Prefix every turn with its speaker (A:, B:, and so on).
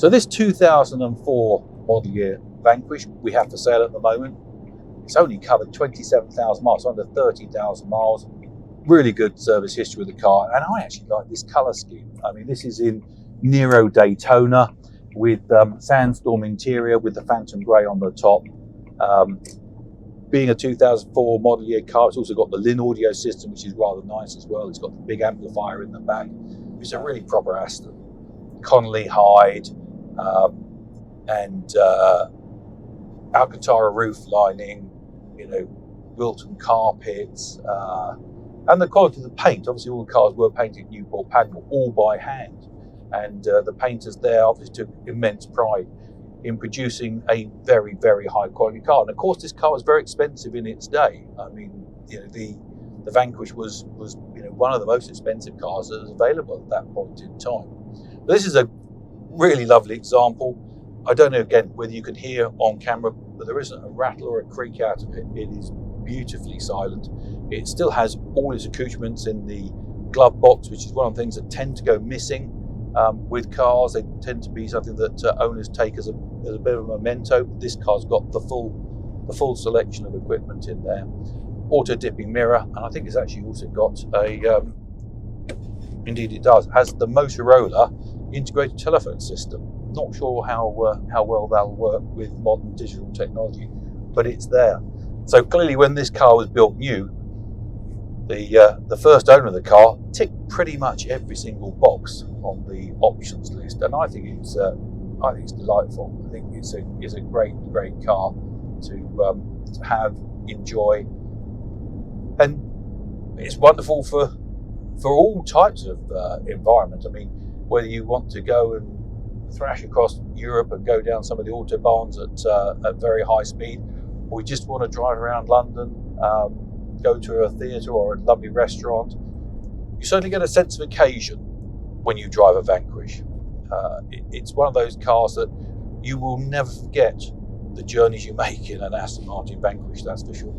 A: So this 2004 model year Vanquish we have for sale at the moment. It's only covered 27,000 miles, under 30,000 miles. Really good service history with the car, and I actually like this colour scheme. I mean, this is in Nero Daytona with sandstorm interior with the phantom grey on the top. Being a 2004 model year car, it's also got the Lin audio system, which is rather nice as well. It's got the big amplifier in the back. It's a really proper Aston. Connolly hide and Alcantara roof lining, you know, Wilton carpets, and the quality of the paint. Obviously, all the cars were painted Newport Pagnell, all by hand, and the painters there obviously took immense pride in producing a very, very high quality car. And of course, this car was very expensive in its day. I mean, you know, the Vanquish was you know, one of the most expensive cars that was available at that point in time. But this is a really lovely example. I don't know again whether you can hear on camera, but there isn't a rattle or a creak out of it. It is beautifully silent. It still has all its accoutrements in the glove box, which is one of the things that tend to go missing with cars. They tend to be something that owners take as a bit of a memento. This car's got the full selection of equipment in there. Auto dipping mirror, and I think it's actually also got a indeed it does, has the Motorola integrated telephone system. Not sure how well that'll work with modern digital technology, but it's there. So clearly, when this car was built new, the first owner of the car ticked pretty much every single box on the options list, and I think it's delightful. I think it's a great car to have, enjoy, and it's wonderful for all types of environment. I mean, whether you want to go and thrash across Europe and go down some of the autobahns at very high speed, or you just want to drive around London, go to a theatre or a lovely restaurant, you certainly get a sense of occasion when you drive a Vanquish. It's one of those cars that you will never forget the journeys you make in an Aston Martin Vanquish, that's for sure.